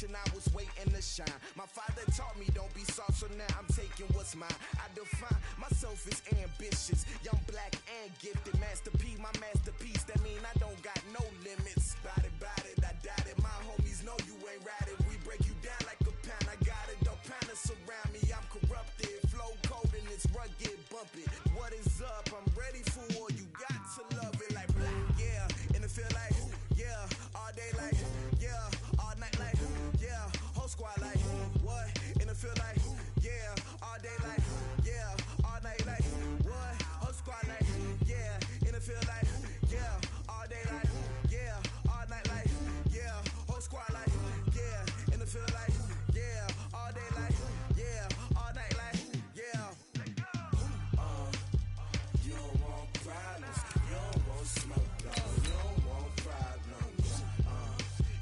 generation, I was waiting to shine. My father taught me don't be soft, so now I'm taking what's mine. I define myself as ambitious, young, black, and gifted. Master P, my masterpiece, that mean I don't got no limits. Bout it, I doubt it. My homies know you ain't ratted. We break you down like a pound. I got it, don't panic surround me. I'm corrupted, flow cold and it's rugged, bumpy. What is up? I'm ready for war. You got to love it like black, yeah. And it feel like, yeah. All day like, yeah. All night like, yeah. Whole squad like, what? And it feel like, yeah. All day like, yeah. All night like, what? Whole squad like, yeah. And it feel like, yeah. All day like, yeah. All night like, yeah. Whole squad like, yeah. And it feel like, yeah. All day like, yeah. All night like, yeah. You don't want problems. You don't want smoke, dog. You don't want problems.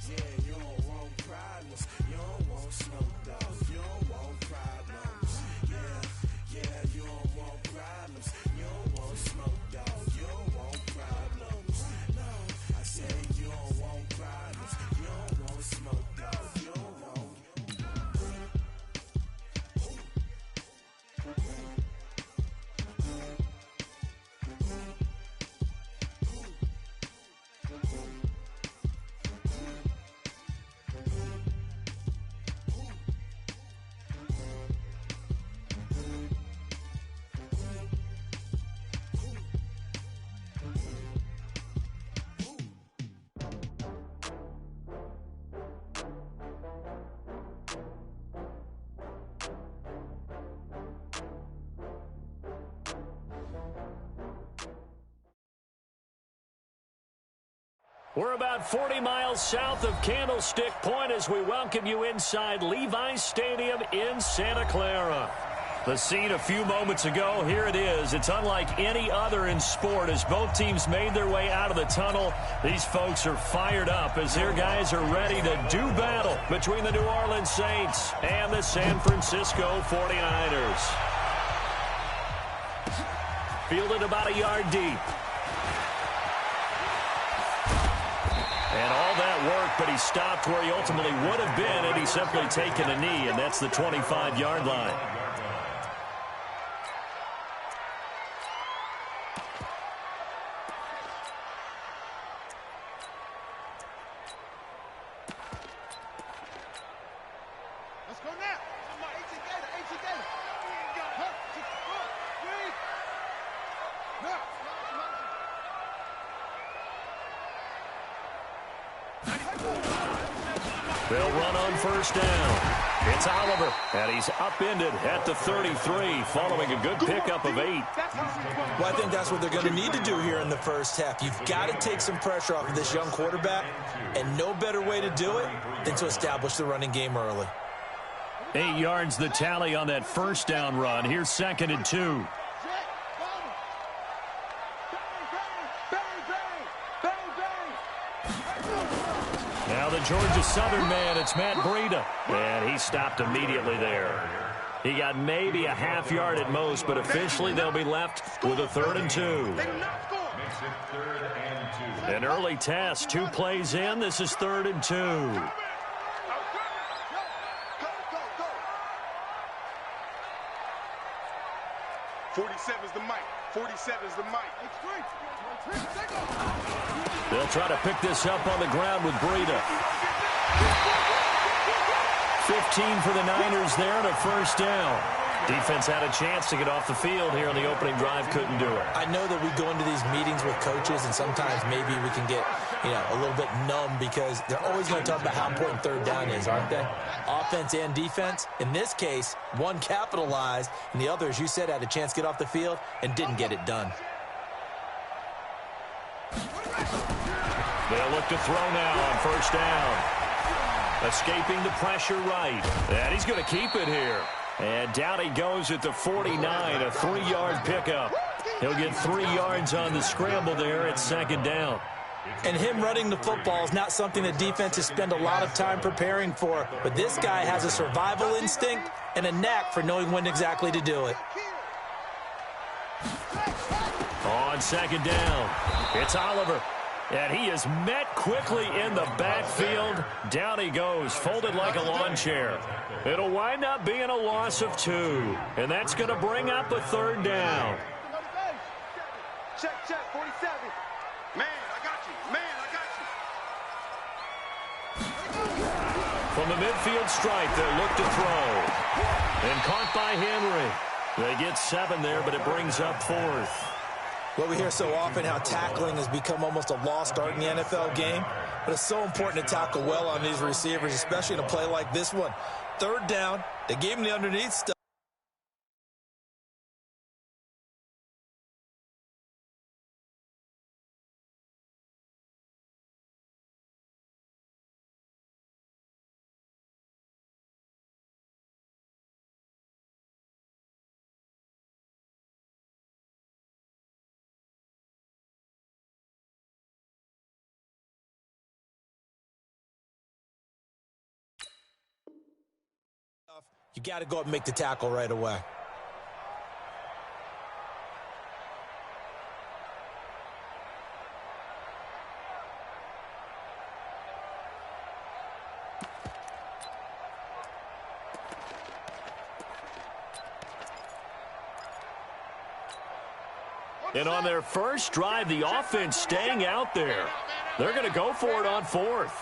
Yeah, you don't want problems. You don't want smoke, dog. You don't want problems. Yeah, you don't want problems. You don't want smoke, dog. You don't want problems. No, I said you don't want problems. You don't want smoke, dog. You don't want. We're about 40 miles south of Candlestick Point as we welcome you inside Levi's Stadium in Santa Clara. The scene a few moments ago, here it is. It's unlike any other in sport as both teams made their way out of the tunnel. These folks are fired up as their guys are ready to do battle between the New Orleans Saints and the San Francisco 49ers. Fielded about a yard deep. And all that work, but he stopped where he ultimately would have been had he simply taken a knee, and that's the 25-yard line. Let's go now. They'll run on first down. It's Oliver, and he's upended at the 33 following a good pickup of 8. Well, I think that's what they're going to need to do here in the first half. You've got to take some pressure off of this young quarterback, and no better way to do it than to establish the running game early. 8 yards the tally on that first down run. Here's 2nd and 2. Now the Georgia Southern man, it's Matt Breida. And he stopped immediately there. He got maybe a half yard at most, but officially they'll be left with a 3rd and 2. An early test, 2 plays in. This is 3rd and 2. 47's the mic. 47's the mic. They'll try to pick this up on the ground with Breida. 15 for the Niners there and a first down. Defense had a chance to get off the field here on the opening drive, couldn't do it. I know that we go into these meetings with coaches, and sometimes maybe we can get, a little bit numb because they're always going to talk about how important 3rd down is, aren't they? Offense and defense. In this case, one capitalized, and the other, as you said, had a chance to get off the field and didn't get it done. They'll look to throw now on first down. Escaping the pressure right. And he's going to keep it here. And down he goes at the 49, a 3-yard pickup. He'll get 3 yards on the scramble there at 2nd down. And him running the football is not something that defenses spend a lot of time preparing for. But this guy has a survival instinct and a knack for knowing when exactly to do it. On 2nd down, it's Oliver. And he is met quickly in the backfield. Down he goes, folded like a lawn chair. It'll wind up being a loss of 2. And that's going to bring up a third down. Check, 47. Man, I got you. Man, I got you. From the midfield stripe, they'll look to throw. And caught by Henry. They get 7 there, but it brings up 4th. Well, we hear so often how tackling has become almost a lost art in the NFL game, but it's so important to tackle well on these receivers, especially in a play like this one. Third down, they gave him the underneath stuff. You got to go up and make the tackle right away. And on their first drive, the offense staying out there. They're going to go for it on 4th.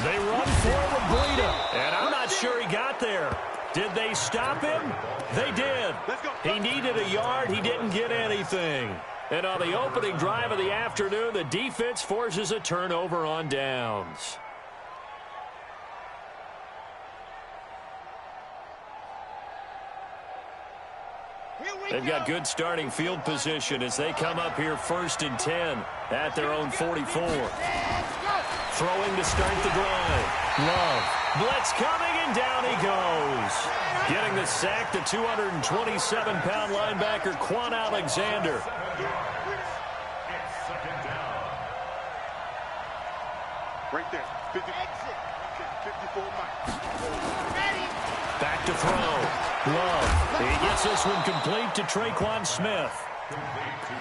They run forward, Breida, and I'm not sure he got there. Did they stop him? They did. He needed a yard. He didn't get anything. And on the opening drive of the afternoon, the defense forces a turnover on downs. They've got good starting field position as they come up here 1st and 10 at their own 44. Throwing to start the drive. Love. Blitz coming, and down he goes. Getting the sack, the 227-pound linebacker, Quan Alexander. Right there. 54 miles. Back to throw. Love. He gets this one complete to Traquan Smith.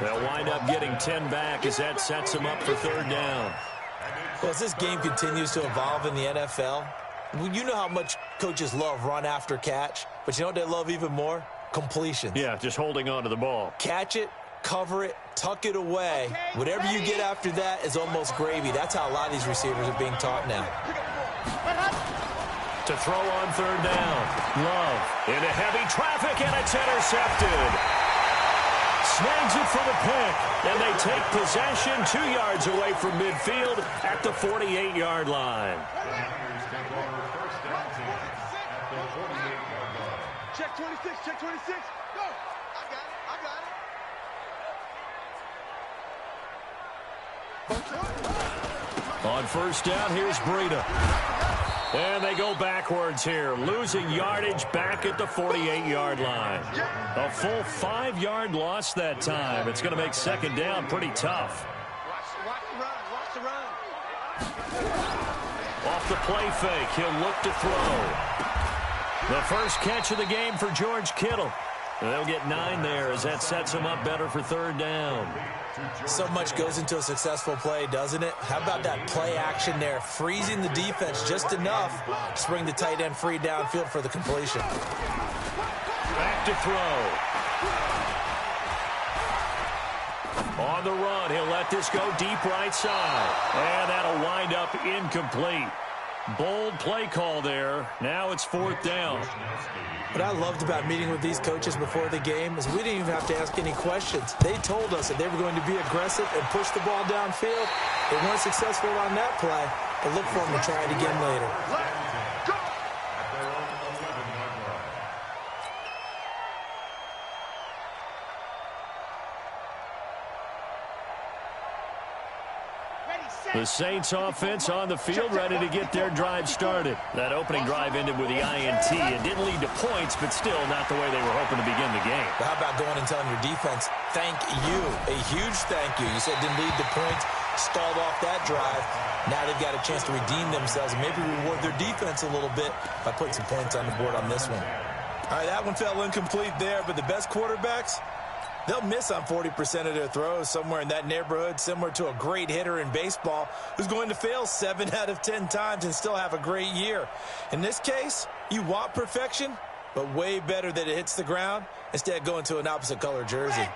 They'll wind up getting 10 back as that sets them up for 3rd down. Well, as this game continues to evolve in the NFL, you know how much coaches love run after catch, but you know what they love even more? Completions. Yeah, just holding on to the ball. Catch it, cover it, tuck it away. Whatever you get after that is almost gravy. That's how a lot of these receivers are being taught now. To throw on 3rd down. Love into heavy traffic, and it's intercepted. Snags it for the pick, and they take possession 2 yards away from midfield at the 48-yard line. Check 26, check 26. Go. I got it. On 1st down, here's Breida. And they go backwards here, losing yardage back at the 48-yard line. A full 5-yard loss that time. It's going to make 2nd down pretty tough. Watch the run. Off the play fake, he'll look to throw. The first catch of the game for George Kittle. They'll get 9 there as that sets him up better for 3rd down. So much goes into a successful play, doesn't it? How about that play action there, freezing the defense just enough to bring the tight end free downfield for the completion. Back to throw. On the run, he'll let this go deep right side. And that'll wind up incomplete. Bold play call there. Now it's 4th down. What I loved about meeting with these coaches before the game is we didn't even have to ask any questions. They told us that they were going to be aggressive and push the ball downfield. They weren't successful on that play, but look for them to try it again later. The Saints offense on the field, ready to get their drive started. That opening drive ended with the INT. It didn't lead to points, but still not the way they were hoping to begin the game. But how about going and telling your defense, thank you, a huge thank you. You said it didn't lead to points, stalled off that drive. Now they've got a chance to redeem themselves and maybe reward their defense a little bit by putting some points on the board on this one. All right, that one fell incomplete there, but the best quarterbacks, They'll miss on 40% of their throws, somewhere in that neighborhood, similar to a great hitter in baseball who's going to fail 7 out of 10 times and still have a great year. In this case, you want perfection, but way better that it hits the ground instead of going to an opposite color jersey.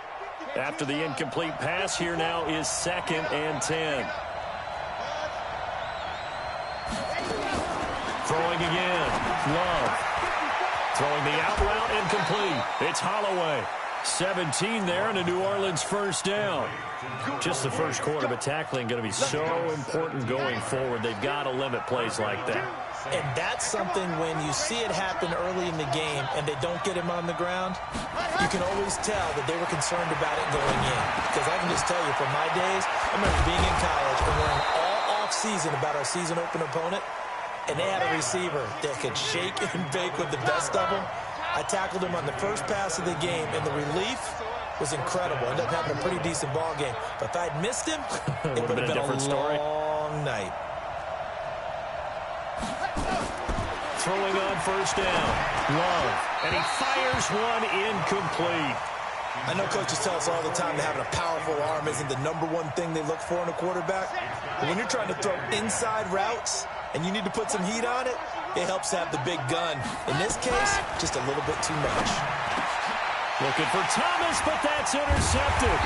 After the incomplete pass, here now is 2nd and 10. Throwing again. Love. Throwing the out route, incomplete. It's Holloway. 17 there and a New Orleans first down. Just the first quarter, but tackling going to be so important going forward. They've got to limit plays like that. And that's something when you see it happen early in the game and they don't get him on the ground, you can always tell that they were concerned about it going in. Because I can just tell you from my days, I remember being in college and learning all off-season about our season open opponent, and they had a receiver that could shake and bake with the best of them. I tackled him on the first pass of the game, and the relief was incredible. Ended up having a pretty decent ball game. But if I'd missed him, it would have been a long night. Throwing on first down. Love. And he fires one incomplete. I know coaches tell us all the time that having a powerful arm isn't the #1 thing they look for in a quarterback. But when you're trying to throw inside routes and you need to put some heat on it, it helps to have the big gun. In this case, just a little bit too much. Looking for Thomas, but that's intercepted.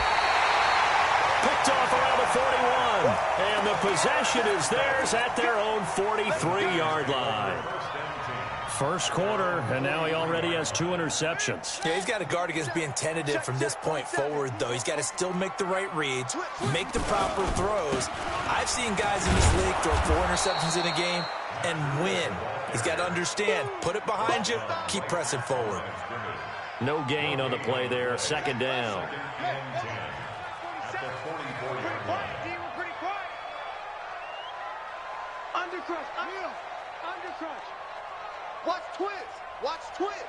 Picked off around the 41. And the possession is theirs at their own 43-yard line. First quarter, and now he already has 2 interceptions. Yeah, he's got to guard against being tentative from this point forward, though. He's got to still make the right reads, make the proper throws. I've seen guys in this league throw 4 interceptions in a game and win. He's got to understand, put it behind you, keep pressing forward. No gain on the play there, 2nd down. Undercrunch. Watch twist. Watch twist.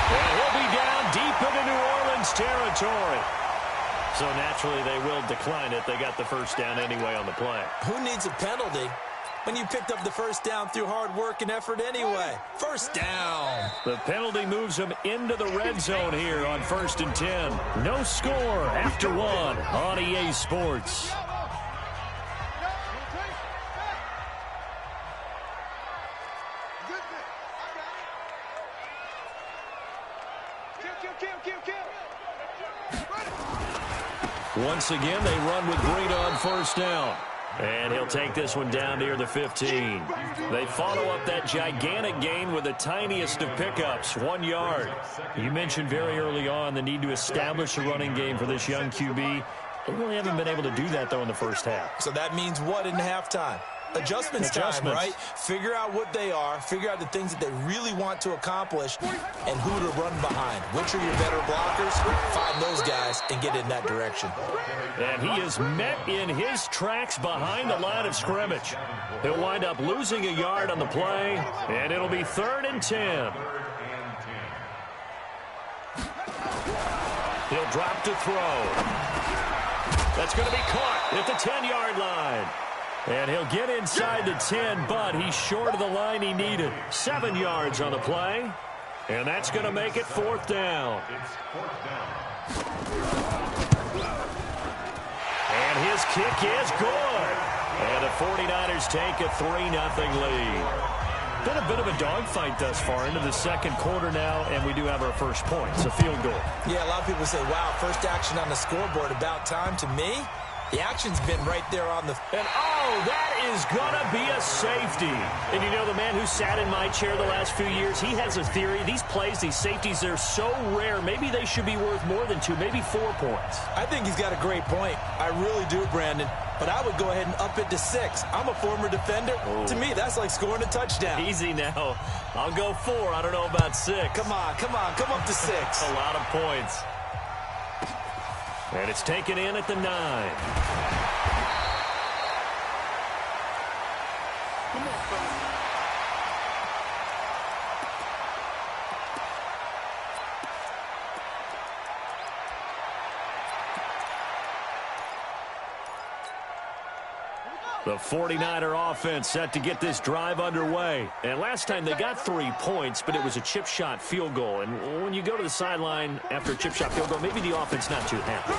And he'll be down deep into New Orleans territory. So naturally they will decline it. They got the first down anyway on the play. Who needs a penalty when you picked up the first down through hard work and effort anyway? First down. The penalty moves them into the red zone here on 1st and 10. No score after 1 on EA Sports. Once again, they run with Green on first down. And he'll take this one down near the 15. They follow up that gigantic gain with the tiniest of pickups, 1 yard. You mentioned very early on the need to establish a running game for this young QB. They really haven't been able to do that, though, in the first half. So that means what in halftime? Adjustments time, right? Figure out what they are, figure out the things that they really want to accomplish, and who to run behind. Which are your better blockers? Find those guys and get in that direction. And he is met in his tracks behind the line of scrimmage. He'll wind up losing a yard on the play, and it'll be 3rd and 10. He'll drop to throw. That's going to be caught at the 10-yard line. And he'll get inside the 10, but he's short of the line he needed. 7 yards on the play. And that's going to make it 4th down. And his kick is good. And the 49ers take a 3-0 lead. Been a bit of a dogfight thus far into the 2nd quarter now, and we do have our first point. It's a field goal. Yeah, a lot of people say, wow, first action on the scoreboard, about time. To me, the action's been right there on the... And, oh, that is going to be a safety. And you know, the man who sat in my chair the last few years, he has a theory. These plays, these safeties, they're so rare. Maybe they should be worth more than 2, maybe 4 points. I think he's got a great point. I really do, Brandon. But I would go ahead and up it to 6. I'm a former defender. Oh. To me, that's like scoring a touchdown. Easy now. I'll go 4. I don't know about 6. Come on. Come up to 6. A lot of points. And it's taken in at the 9. The 49er offense set to get this drive underway. And last time they got 3 points, but it was a chip shot field goal. And when you go to the sideline after a chip shot field goal, maybe the offense not too happy.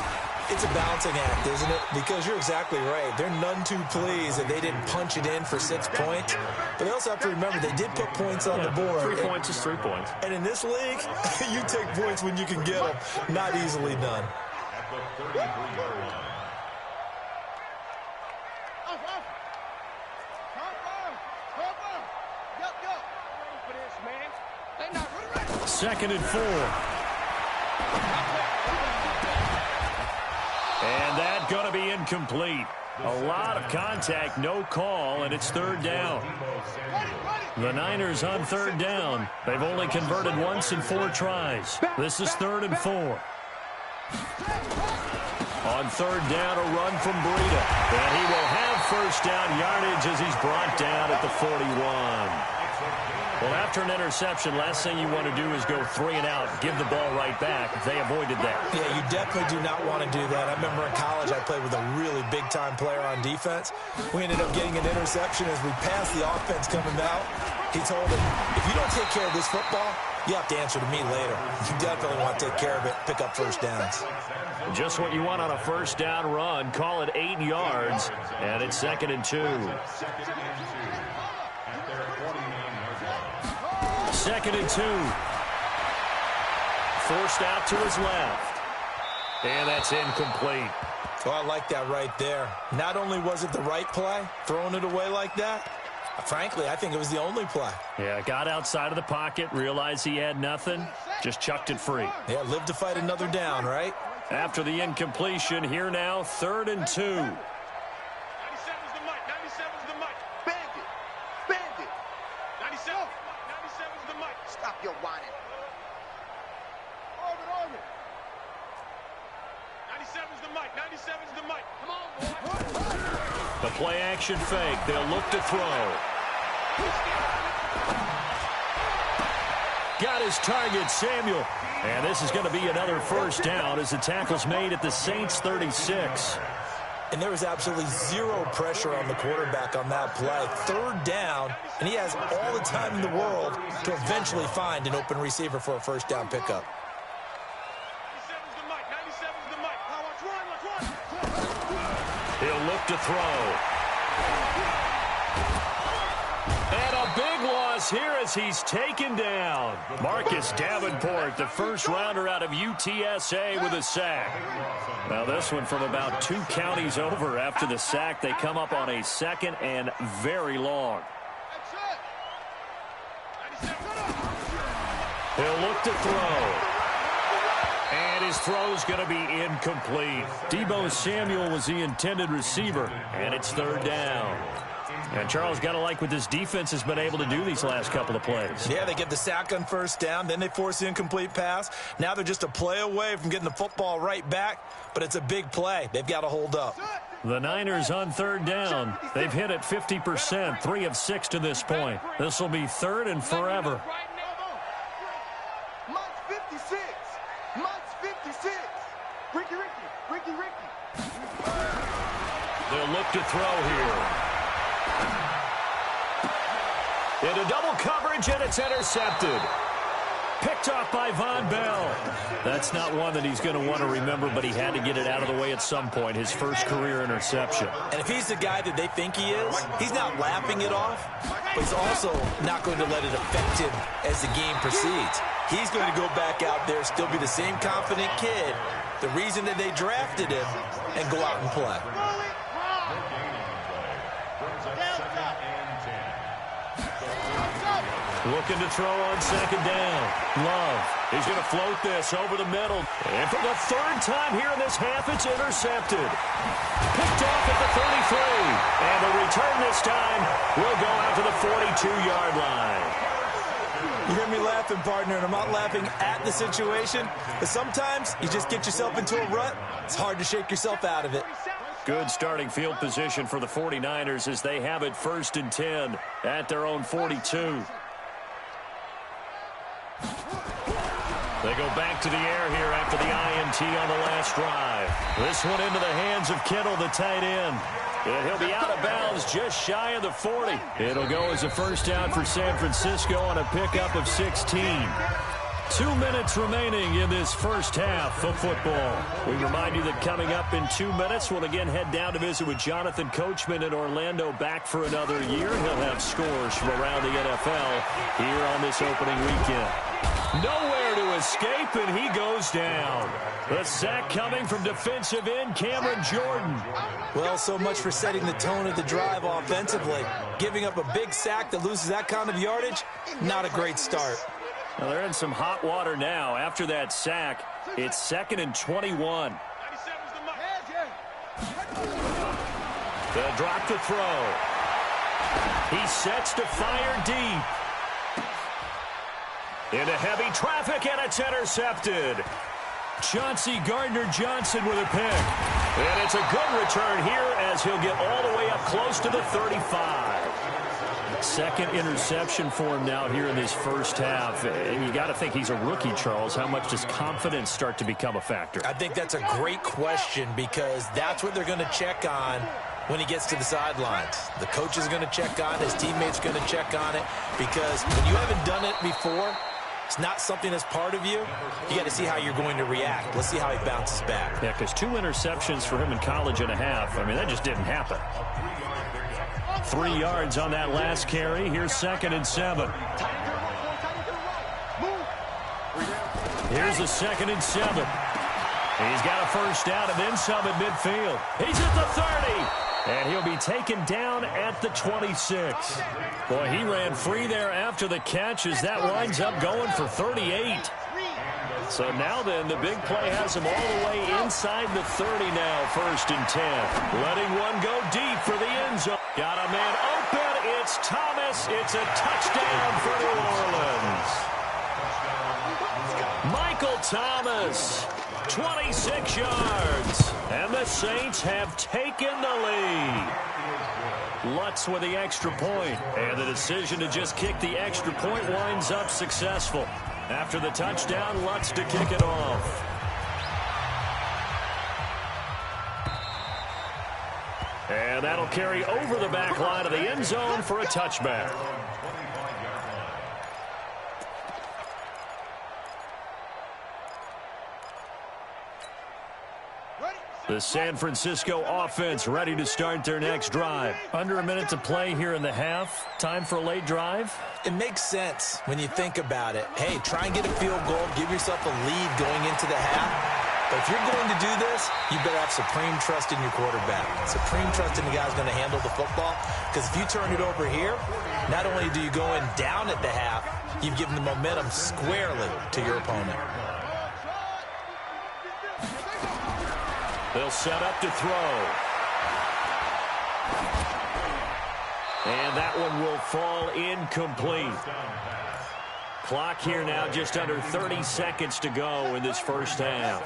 It's a balancing act, isn't it? Because you're exactly right. They're none too pleased that they didn't punch it in for 6 points. But they also have to remember they did put points on the board. 3 points is 3 points. And in this league, you take points when you can get them. Not easily done. Second and 4. And that's going to be incomplete. A lot of contact, no call, and it's third down. The Niners on third down. They've only converted once in 4 tries. This is 3rd and 4. On third down, a run from Breida. And he will have first down yardage as he's brought down at the 41. Well, after an interception, last thing you want to do is go 3 and out, give the ball right back. They avoided that. Yeah, you definitely do not want to do that. I remember in college I played with a really big-time player on defense. We ended up getting an interception as we passed the offense coming out. He told him, if you don't take care of this football, you have to answer to me later. You definitely want to take care of it, pick up first downs. Just what you want on a first down run. Call it 8 yards, and it's 2nd and 2. 2nd and 2. Forced out to his left. And that's incomplete. Oh, I like that right there. Not only was it the right play, throwing it away like that, frankly, I think it was the only play. Yeah, got outside of the pocket, realized he had nothing, just chucked it free. Yeah, live to fight another down, right? After the incompletion, here now, 3rd and 2. 97's the mic. 97's the mic. Bend it. Bend it. 97's the mic. Stop your whining. Arm it. 97's the mic. 97's the mic. Come on, boy. The play action fake. They'll look to throw. Got his target, Samuel. And this is going to be another first down as the tackle's made at the Saints' 36. And there was absolutely zero pressure on the quarterback on that play. 3rd down, and he has all the time in the world to eventually find an open receiver for a first down pickup. 97's the mic. 97's the mic. Let's run. He'll look to throw. And a big loss here as he's taken down. Marcus Davenport, the first rounder out of UTSA with a sack. Now this one from about 2 counties over. After the sack, they come up on a 2nd and very long. He'll look to throw. And his throw's going to be incomplete. Deebo Samuel was the intended receiver, and it's 3rd down. And Charles, got to like what this defense has been able to do these last couple of plays. Yeah, they get the sack on first down, then they force the incomplete pass. Now they're just a play away from getting the football right back, but it's a big play. They've got to hold up. The Niners on 3rd down. They've hit it 50%, 3 of 6 to this point. This will be 3rd and forever. Mike's 56. Mike's 56. Ricky. They'll look to throw here. Into double coverage, and it's intercepted. Picked off by Von Bell. That's not one that he's going to want to remember, but he had to get it out of the way at some point. His first career interception. And if he's the guy that they think he is, he's not laughing it off, but he's also not going to let it affect him as the game proceeds. He's going to go back out there, still be the same confident kid, the reason that they drafted him, and go out and play. Looking to throw on 2nd down. Love. He's going to float this over the middle. And for the 3rd time here in this half, it's intercepted. Picked off at the 33. And the return this time will go out to the 42-yard line. You hear me laughing, partner, and I'm not laughing at the situation, but sometimes you just get yourself into a rut. It's hard to shake yourself out of it. Good starting field position for the 49ers as they have it 1st and 10 at their own 42. They go back to the air here after the INT on the last drive. This one into the hands of Kittle, the tight end. And he'll be out of bounds just shy of the 40. It'll go as a first down for San Francisco on a pickup of 16. 2 minutes remaining in this first half of football. We remind you that coming up in 2 minutes, we'll again head down to visit with Jonathan Coachman in Orlando, back for another year. He'll have scores from around the NFL here on this opening weekend. Nowhere to escape, and he goes down. The sack coming from defensive end Cameron Jordan. Well, so much for setting the tone of the drive offensively. Giving up a big sack that loses that kind of yardage, not a great start. Well, they're in some hot water now. After that sack, it's 2nd and 21. They'll drop the throw. He sets to fire deep. Into heavy traffic, and it's intercepted. Chauncey Gardner-Johnson with a pick. And it's a good return here as he'll get all the way up close to the 35. Second interception for him now here in this first half. And you got to think he's a rookie, Charles. How much does confidence start to become a factor? I think that's a great question because that's what they're going to check on when he gets to the sidelines. The coach is going to check on it. His teammates are going to check on it because when you haven't done it before, it's not something that's part of you. You got to see how you're going to react. Let's see how he bounces back. Yeah, because 2 interceptions for him in college and a half. I mean, that just didn't happen. 3 yards on that last carry. Here's 2nd and 7. Here's a 2nd and 7. He's got a first down and then some at midfield. He's at the 30. And he'll be taken down at the 26. Boy, he ran free there after the catch as that winds up going for 38. So now then, the big play has him all the way inside the 30 now, 1st and 10. Letting one go deep for the end zone. Got a man open. It's Thomas. It's a touchdown for New Orleans. Michael Thomas, 26 yards. And the Saints have taken the lead. Lutz with the extra point. And the decision to just kick the extra point winds up successful. After the touchdown, Lutz to kick it off. And that'll carry over the back line of the end zone for a touchback. The San Francisco offense ready to start their next drive. Under a minute to play here in the half. Time for a late drive. It makes sense when you think about it. Hey, try and get a field goal. Give yourself a lead going into the half. But if you're going to do this, you better have supreme trust in your quarterback. Supreme trust in the guy who's going to handle the football. Because if you turn it over here, not only do you go in down at the half, you've given the momentum squarely to your opponent. They'll set up to throw. And that one will fall incomplete. Clock here now just under 30 seconds to go in this first half.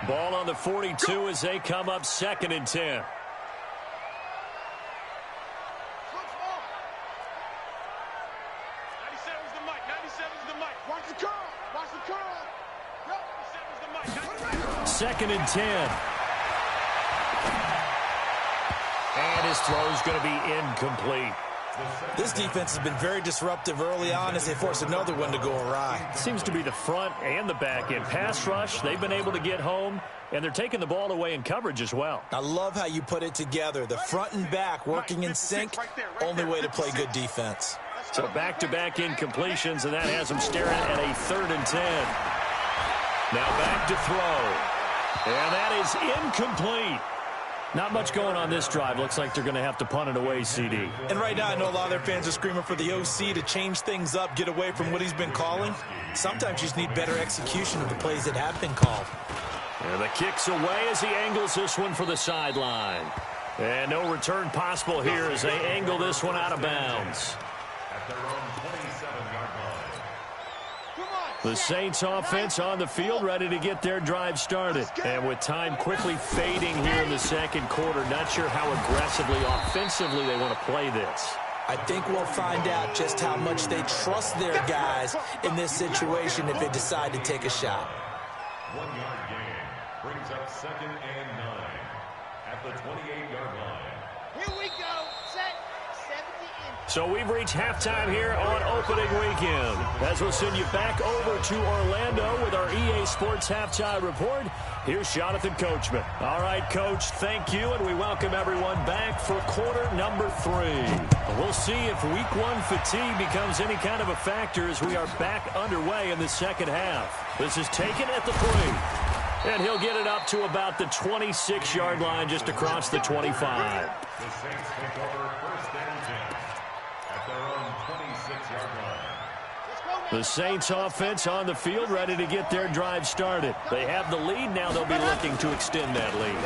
Ball on the 42 as they come up 2nd and 10. 97's the mic. 97's the mic. Watch the curl. Watch the curl. 97's the mic. 2nd and 10. And his throw's going to be incomplete. This defense has been very disruptive early on as they force another one to go awry. Seems to be the front and the back end. Pass rush, they've been able to get home, and they're taking the ball away in coverage as well. I love how you put it together. The front and back working in sync, only way to play good defense. So back-to-back incompletions, and that has them staring at a 3rd and 10. Now back to throw. And that is incomplete. Not much going on this drive. Looks like they're going to have to punt it away, CD. And right now, I know a lot of their fans are screaming for the OC to change things up, get away from what he's been calling. Sometimes you just need better execution of the plays that have been called. And the kick's away as he angles this one for the sideline. And no return possible here as they angle this one out of bounds. The Saints offense on the field ready to get their drive started. And with time quickly fading here in the second quarter, not sure how aggressively, offensively they want to play this. I think we'll find out just how much they trust their guys in this situation if they decide to take a shot. 1 yard gain brings up 2nd and 9. at the 28-yard line. Here we go. Set. 70 inches. So we've reached halftime here on opening weekend. As we'll send you back over to Orlando with our EA Sports Halftime Report. Here's Jonathan Coachman. All right, Coach, thank you, and we welcome everyone back for quarter number 3. We'll see if week 1 fatigue becomes any kind of a factor as we are back underway in the second half. This is taken at the 3. And he'll get it up to about the 26-yard line just across the 25. The Saints take over first and 10 at their own 26-yard line. The Saints offense on the field ready to get their drive started. They have the lead. Now they'll be looking to extend that lead.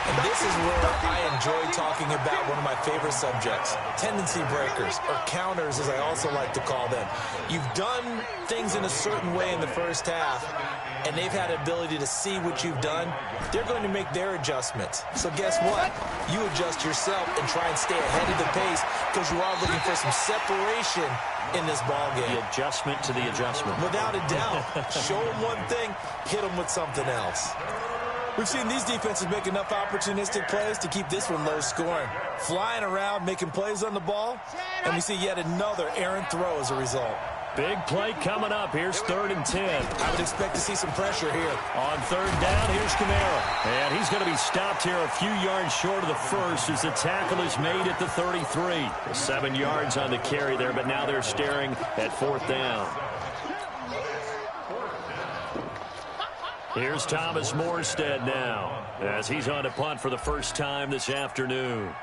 And this is where I enjoy talking about one of my favorite subjects, tendency breakers, or counters as I also like to call them. You've done things in a certain way in the first half, and they've had the ability to see what you've done. They're going to make their adjustments. So guess what? You adjust yourself and try and stay ahead of the pace because you are looking for some separation in this ball game. The adjustment to the adjustment. Without a doubt. Show them one thing, hit them with something else. We've seen these defenses make enough opportunistic plays to keep this one low scoring. Flying around, making plays on the ball, and we see yet another errant throw as a result. Big play coming up. Here's 3rd and 10. I would expect to see some pressure here. On 3rd down, here's Kamara. And he's going to be stopped here a few yards short of the first as the tackle is made at the 33. 7 yards on the carry there, but now they're staring at 4th down. Here's Thomas Morstead now as he's on to punt for the first time this afternoon.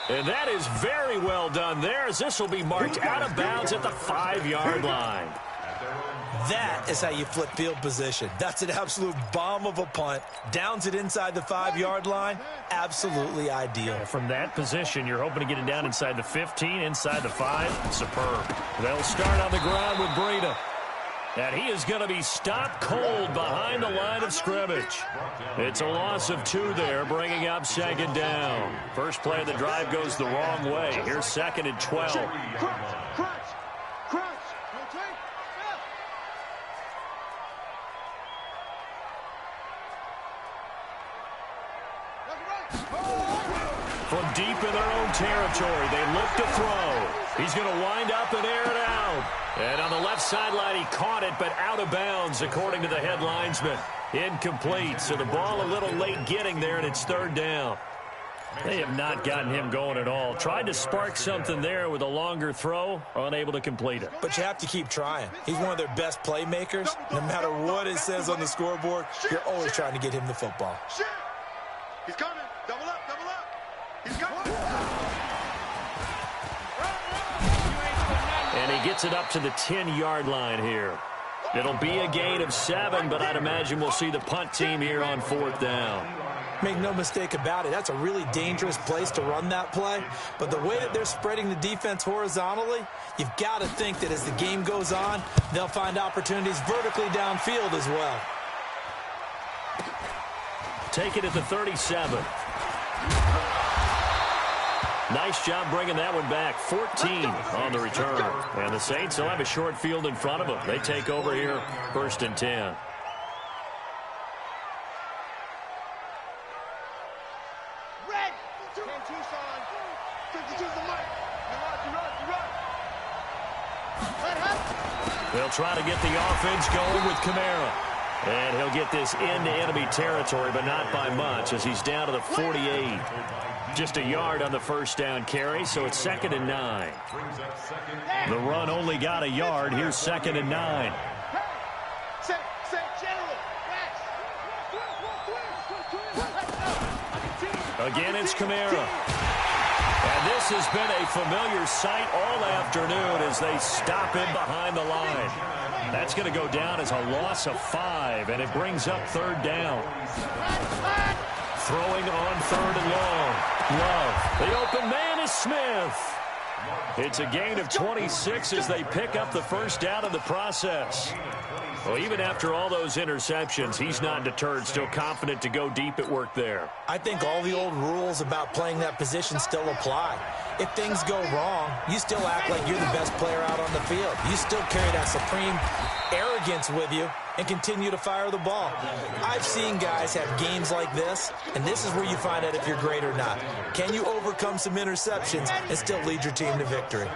And that is very well done there as this will be marked out of bounds at the 5-yard line. That is how you flip field position. That's an absolute bomb of a punt. Downs it inside the 5-yard line. Absolutely ideal. From that position, you're hoping to get it down inside the 15, inside the 5. Superb. They'll start on the ground with Breida. And he is going to be stopped cold behind the line of scrimmage. It's a loss of 2 there, bringing up 2nd down. First play of the drive goes the wrong way. Here's 2nd and 12. From deep in their own territory, they look to throw. He's going to wind up and air it out. And on the left sideline, he caught it, but out of bounds, according to the head linesman. Incomplete, so the ball a little late getting there, and it's 3rd down. They have not gotten him going at all. Tried to spark something there with a longer throw, unable to complete it. But you have to keep trying. He's one of their best playmakers. No matter what it says on the scoreboard, you're always trying to get him the football. He's coming. Double up, double up. He's coming. And he gets it up to the 10-yard line here. It'll be a gain of 7, but I'd imagine we'll see the punt team here on 4th down. Make no mistake about it, that's a really dangerous place to run that play. But the way that they're spreading the defense horizontally, you've got to think that as the game goes on, they'll find opportunities vertically downfield as well. Take it at the 37. Nice job bringing that one back. 14 on the return. And the Saints will have a short field in front of them. They take over here, 1st and 10. Red. 10 Tucson. 52's the mic. They'll try to get the offense going with Kamara. And he'll get this into enemy territory, but not by much as he's down to the 48. Just a yard on the first down carry, so it's 2nd and 9. The run only got a yard. Here's 2nd and 9. Again, it's Kamara. And this has been a familiar sight all afternoon as they stop him behind the line. That's going to go down as a loss of 5, and it brings up 3rd down. Throwing on 3rd and long. Love. The open man is Smith. It's a gain of 26 as they pick up the first down in the process. Well, even after all those interceptions, he's not deterred, still confident to go deep at work there. I think all the old rules about playing that position still apply. if things go wrong, you still act like you're the best player out on the field. You still carry that supreme arrogance with you and continue to fire the ball. I've seen guys have games like this, and this is where you find out if you're great or not. Can you overcome some interceptions and still lead your team to victory?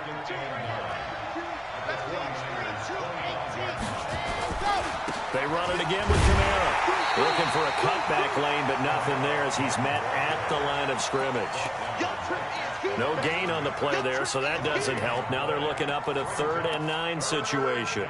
They run it again with Kamara. Looking for a cutback lane, but nothing there as he's met at the line of scrimmage. No gain on the play there, so that doesn't help. Now they're looking up at a 3rd and 9 situation.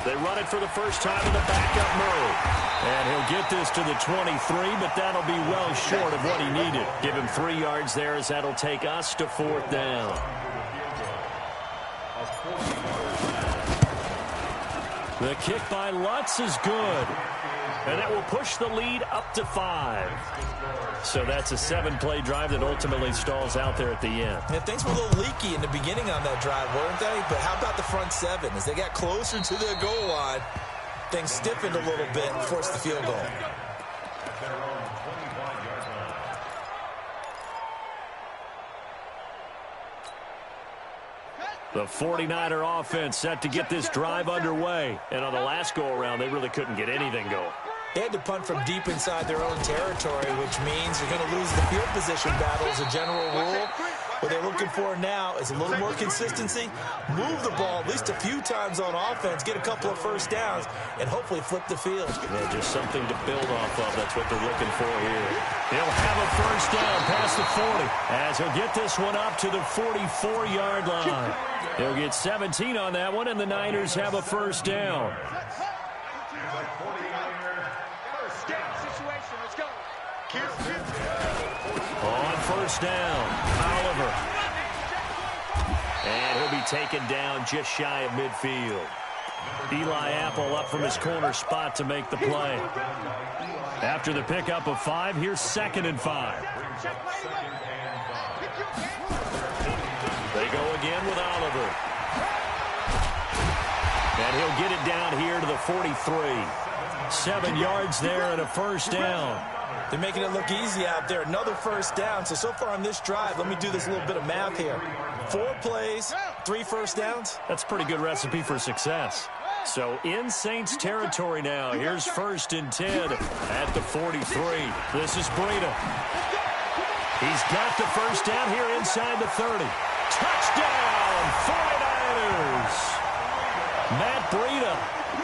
They run it for the first time in the backup move. And he'll get this to the 23, but that'll be well short of what he needed. Give him 3 yards there as that'll take us to 4th down. The kick by Lutz is good. And that will push the lead up to 5. So that's a 7-play drive that ultimately stalls out there at the end. Yeah, things were a little leaky in the beginning on that drive, weren't they? But how about the front 7? As they got closer to the goal line, things stiffened a little bit and forced the field goal. The 49er offense set to get this drive underway. And on the last go-around, they really couldn't get anything going. They had to punt from deep inside their own territory, which means you're going to lose the field position battle as a general rule. What they're looking for now is a little more consistency, move the ball at least a few times on offense, get a couple of first downs, and hopefully flip the field. Yeah, just something to build off of. That's what they're looking for here. He'll have a first down past the 40 as he'll get this one up to the 44-yard line. He'll get 17 on that one, and the Niners have a first down. On first down, Oliver. And he'll be taken down just shy of midfield. Eli Apple up from his corner spot to make the play. After the pickup of 5, here's 2nd and 5. They go again with Oliver. And he'll get it down here to the 43. 7 yards there and a first down. They're making it look easy out there. Another first down. So far on this drive, let me do this little bit of math here. 4 plays, 3 first downs. That's a pretty good recipe for success. So in Saints territory now. Here's 1st and 10 at the 43. This is Breida. He's got the first down here inside the 30. Touchdown, 49ers. Matt Breida,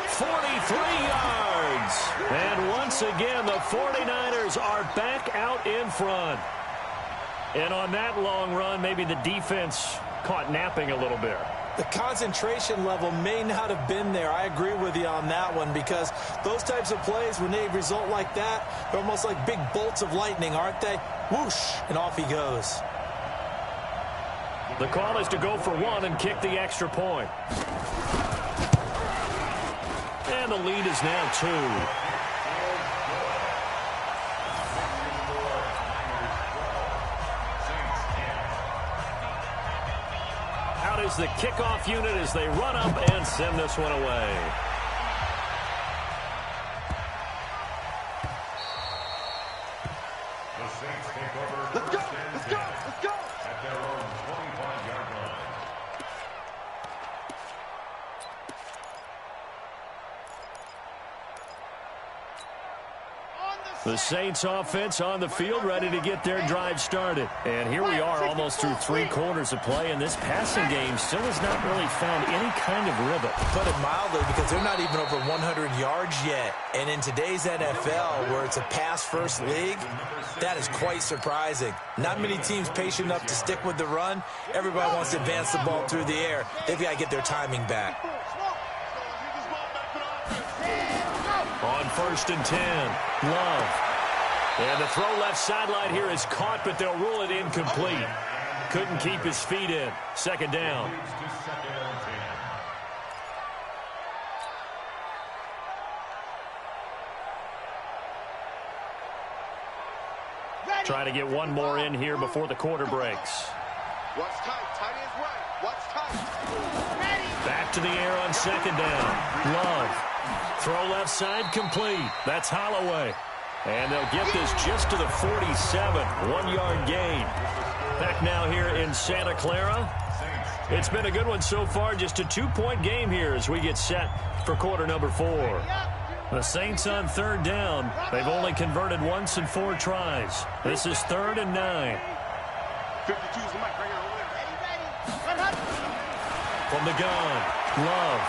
43 yards. And once again, the 49ers are back out in front. And on that long run, maybe the defense caught napping a little bit. The concentration level may not have been there. I agree with you on that one, because those types of plays, when they result like that, they're almost like big bolts of lightning, aren't they? Whoosh, and off he goes. The call is to go for 1 and kick the extra point. And the lead is now 2. Out is the kickoff unit as they run up and send this one away. The Saints take over. Let's go! Let's go! Let's go! At their own 25-yard line. The Saints offense on the field, ready to get their drive started. And here we are almost through 3 quarters of play, and this passing game still has not really found any kind of rhythm. Put it mildly, because they're not even over 100 yards yet. And in today's NFL, where it's a pass-first league, that is quite surprising. Not many teams patient enough to stick with the run. Everybody wants to advance the ball through the air. They've got to get their timing back. On 1st and 10, Love. And the throw left sideline here is caught, but they'll rule it incomplete. Couldn't keep his feet in. 2nd down. Trying to get one more in here before the quarter breaks. Watch tight. Tight ends right. Watch tight. to the air on second down. Love. Throw left side complete. That's Holloway. And they'll get this just to the 47. 1-yard gain. Back now here in Santa Clara. It's been a good one so far. Just a 2-point game here as we get set for quarter number 4. The Saints on third down. They've only converted once in 4 tries. This is 3rd and 9. 52 is the mic right here. From the gun, Love.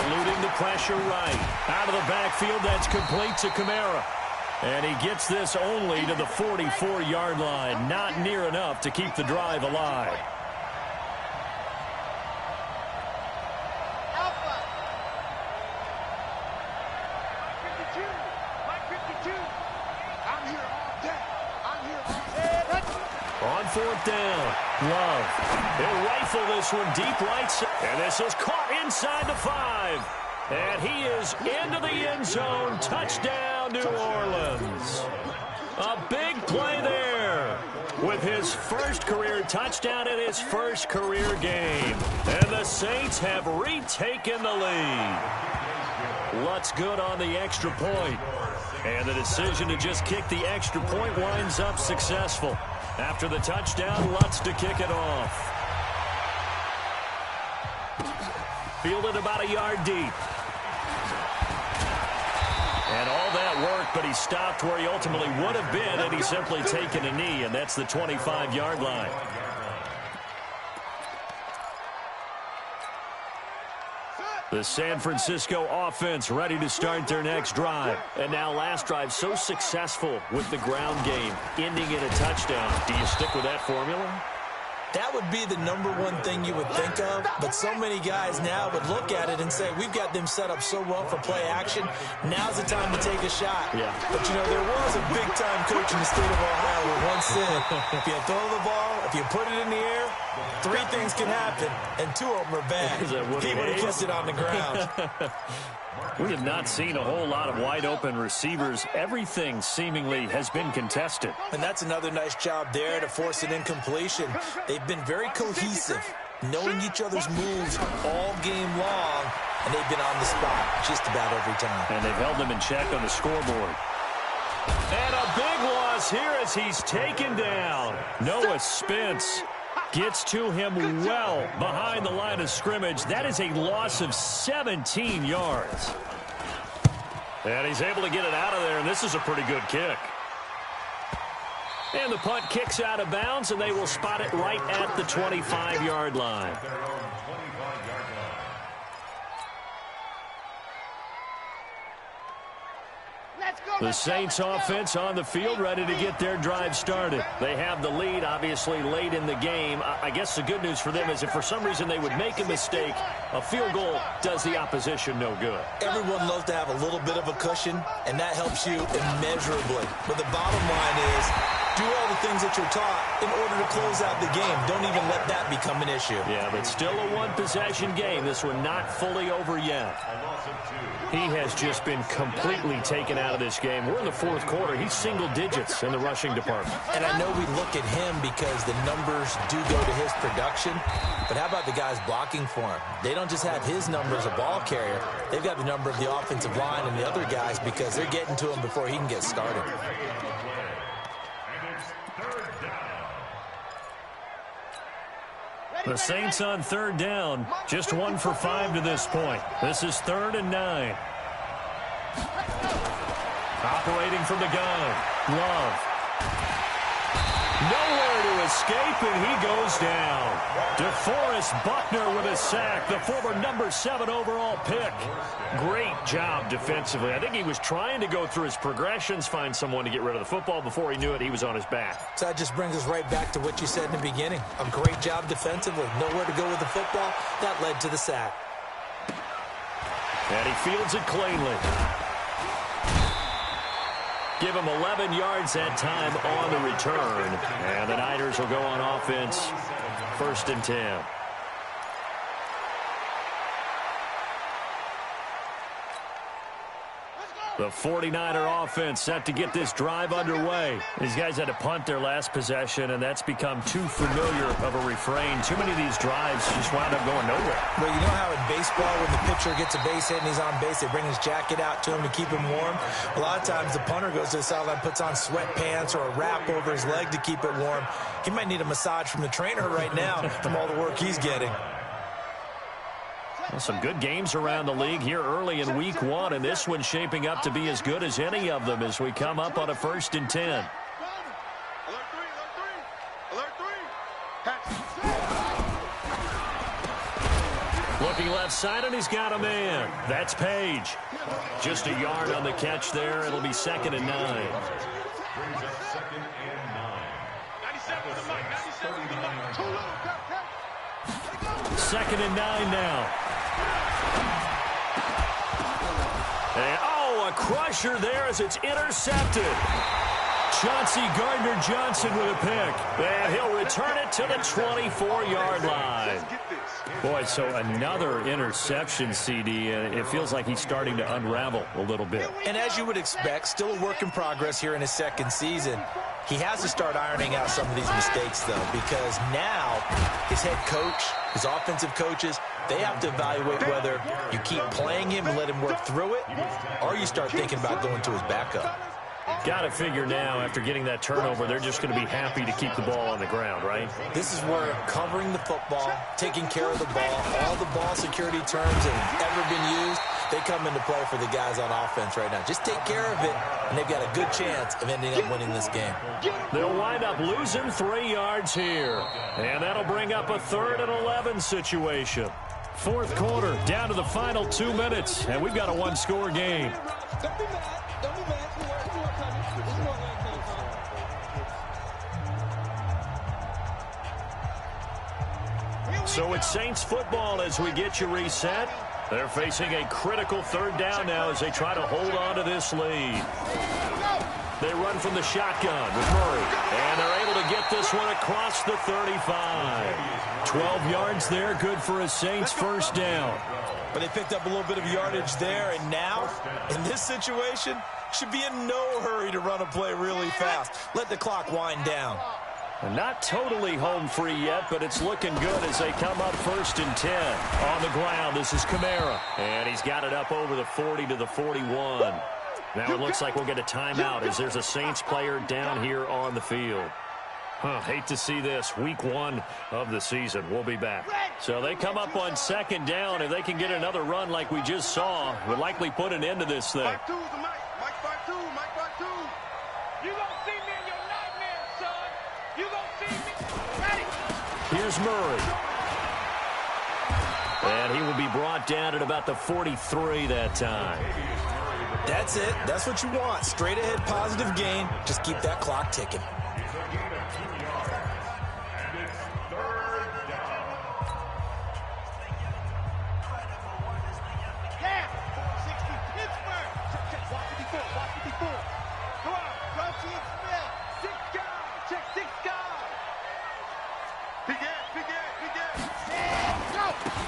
Eluding the pressure right. Out of the backfield, that's complete to Kamara. And he gets this only to the 44-yard line. Not near enough to keep the drive alive. On fourth down, Love. He'll rifle this one deep right side. And this is caught inside the 5. And he is into the end zone. Touchdown, New Orleans. A big play there with his first career touchdown in his first career game. And the Saints have retaken the lead. Lutz good on the extra point. And the decision to just kick the extra point winds up successful. After the touchdown, Lutz to kick it off. Fielded about a yard deep. And all that work, but he stopped where he ultimately would have been, and he's simply taken a knee, and that's the 25-yard line. The San Francisco offense ready to start their next drive. And now last drive so successful with the ground game, ending in a touchdown. Do you stick with that formula? That would be the #1 thing you would think of, but so many guys now would look at it and say, we've got them set up so well for play action, now's the time to take a shot. Yeah. But, you know, there was a big-time coach in the state of Ohio who once said, if you throw the ball, if you put it in the air, 3 things can happen, and 2 of them are bad. He would have kissed it on the ground. We have not seen a whole lot of wide-open receivers. Everything seemingly has been contested. And that's another nice job there to force an incompletion. They've been very cohesive, knowing each other's moves all game long, and they've been on the spot just about every time. And they've held them in check on the scoreboard. And a big loss here as he's taken down. Noah Spence gets to him well behind the line of scrimmage. That is a loss of 17 yards. And he's able to get it out of there, and this is a pretty good kick. And the punt kicks out of bounds, and they will spot it right at the 25-yard line. The Saints offense on the field ready to get their drive started. They have the lead, obviously, late in the game. I guess the good news for them is if for some reason they would make a mistake, a field goal does the opposition no good. Everyone loves to have a little bit of a cushion, and that helps you immeasurably. But the bottom line is, do all the things that you're taught in order to close out the game. Don't even let that become an issue. Yeah, but still a one-possession game. This one not fully over yet. He has just been completely taken out of this game. We're in the 4th quarter. He's single digits in the rushing department. And I know we look at him because the numbers do go to his production. But how about the guys blocking for him? They don't just have his number as a ball carrier. They've got the number of the offensive line and the other guys because they're getting to him before he can get started. The Saints on third down, just 1 for 5 to this point. This is 3rd and 9. Operating from the gun, Love. Nowhere to escape, and he goes down. DeForest Buckner with a sack, the former number 7 overall pick. Great job defensively. I think he was trying to go through his progressions, find someone to get rid of the football. Before he knew it, he was on his back. So that just brings us right back to what you said in the beginning. A great job defensively. Nowhere to go with the football. That led to the sack. And he fields it cleanly. Give him 11 yards that time on the return. And the Niners will go on offense, 1st and 10. The 49er offense set to get this drive underway. These guys had to punt their last possession, and that's become too familiar of a refrain. Too many of these drives just wound up going nowhere. Well, you know how in baseball, when the pitcher gets a base hit and he's on base, they bring his jacket out to him to keep him warm? A lot of times the punter goes to the sideline, puts on sweatpants or a wrap over his leg to keep it warm. He might need a massage from the trainer right now from all the work he's getting. Well, some good games around the league here early in week 1, and this one's shaping up to be as good as any of them as we come up on a 1st and 10. Alert three. Looking left side, and he's got a man. That's Page. Just a yard on the catch there. It'll be 2nd and 9. Brings up 2nd and 9. 97 to the mic. 97 to the mic. Too little. Catch. 2nd and 9 now. And, a crusher there as it's intercepted. Chauncey Gardner-Johnson with a pick. And he'll return it to the 24-yard line. Boy, so another interception, CD, and it feels like he's starting to unravel a little bit. And as you would expect, still a work in progress here in his 2nd season. He has to start ironing out some of these mistakes, though, because now his head coach, his offensive coaches, they have to evaluate whether you keep playing him and let him work through it, or you start thinking about going to his backup. Got to figure now, after getting that turnover, they're just going to be happy to keep the ball on the ground, right? This is where covering the football, taking care of the ball, all the ball security terms that have ever been used, they come into play for the guys on offense right now. Just take care of it, and they've got a good chance of ending up winning this game. They'll wind up losing 3 yards here, and that'll bring up a 3rd and 11 situation. 4th quarter, down to the final 2 minutes, and we've got a 1-score game. Don't be mad. Don't be mad. So it's Saints football as we get you reset. They're facing a critical 3rd down now as they try to hold on to this lead. They run from the shotgun with Murray, and they're able to get this one across the 35. 12 yards there, good for a Saints 1st down. But they picked up a little bit of yardage there, and now, in this situation, should be in no hurry to run a play really fast. Let the clock wind down. Not totally home free yet, but it's looking good as they come up 1st and 10. On the ground, this is Kamara. And he's got it up over the 40 to the 41. Now it looks like we'll get a timeout as there's a Saints player down here on the field. Hate to see this. Week 1 of the season. We'll be back. So they come up on 2nd down. If they can get another run like we just saw, would likely put an end to this thing. Mike 2's the mic. Mike 5-2. Mike 5-2. You gonna see me in your nightmares, son. You gonna see me. Ready? Here's Murray. And he will be brought down at about the 43 that time. That's it. That's what you want. Straight ahead positive gain. Just keep that clock ticking.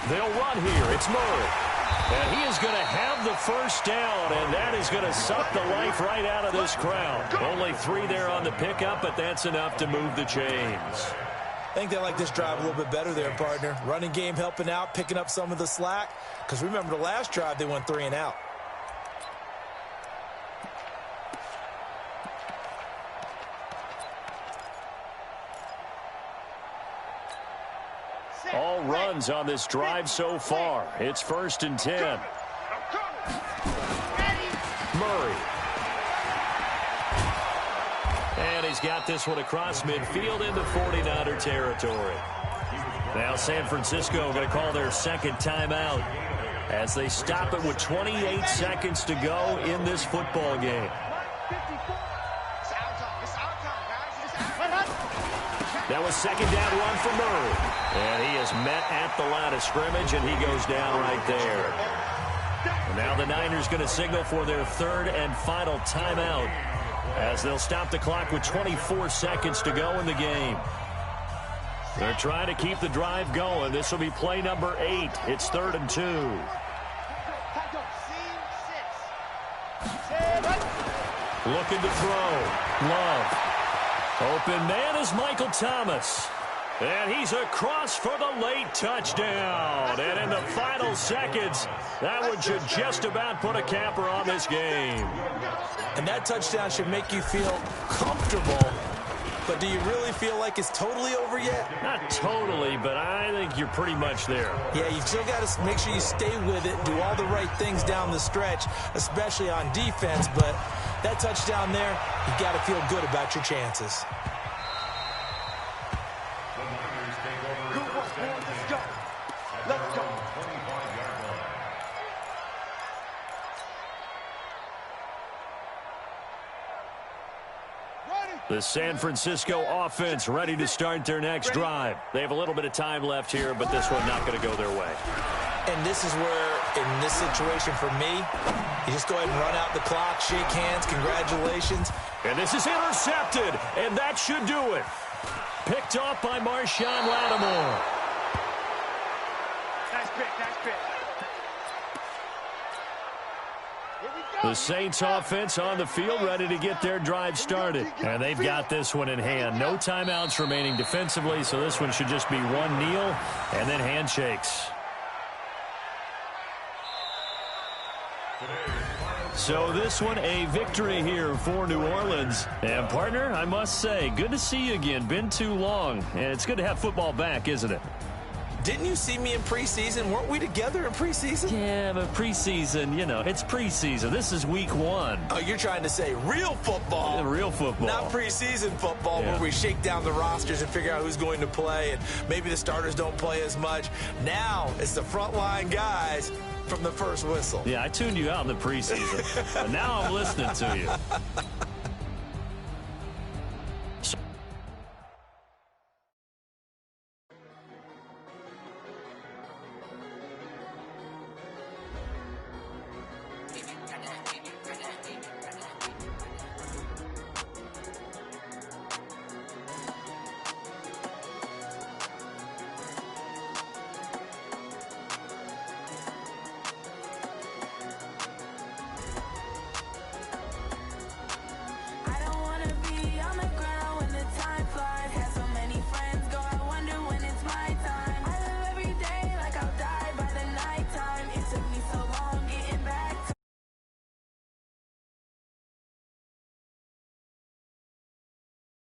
They'll run here. It's Murray. And he is going to have the 1st down, and that is going to suck the life right out of this crowd. Only 3 there on the pickup, but that's enough to move the chains. I think they like this drive a little bit better there, partner. Running game helping out, picking up some of the slack. Because remember the last drive, they went 3 and out. All runs on this drive so far. It's 1st and 10. Murray. And he's got this one across midfield into 49er territory. Now San Francisco going to call their 2nd timeout as they stop it with 28 seconds to go in this football game. That was 2nd down run for Murray. And he is met at the line of scrimmage, and he goes down right there. And now the Niners going to signal for their 3rd and final timeout as they'll stop the clock with 24 seconds to go in the game. They're trying to keep the drive going. This will be play number 8. It's 3rd and 2. Looking to throw. Love. Open man is Michael Thomas. And he's across for the late touchdown. And in the final seconds, that one should just about put a capper on this game. And that touchdown should make you feel comfortable. But do you really feel like it's totally over yet? Not totally, but I think you're pretty much there. Yeah, you've still got to make sure you stay with it, do all the right things down the stretch, especially on defense. But that touchdown there, you got to feel good about your chances. Good work, man. Let's go. Let's go. The San Francisco offense ready to start their next drive. They have a little bit of time left here, but this one not going to go their way. And this is where, in this situation for me, you just go ahead and run out the clock, shake hands, congratulations. And this is intercepted, and that should do it. Picked off by Marshawn Lattimore. Nice pick, nice pick. The Saints offense on the field ready to get their drive started. And they've got this one in hand. No timeouts remaining defensively, so this one should just be one kneel and then handshakes. So this one a victory here for New Orleans. And partner, I must say, good to see you again. Been too long. And it's good to have football back, isn't it? Didn't you see me in preseason? Weren't we together in preseason? Yeah, but preseason, you know, it's preseason. This is week one. Oh, you're trying to say real football. Yeah, real football. Not preseason football where we shake down the rosters and figure out who's going to play, and maybe the starters don't play as much. Now it's the frontline guys from the first whistle. Yeah, I tuned you out in the preseason, but now I'm listening to you.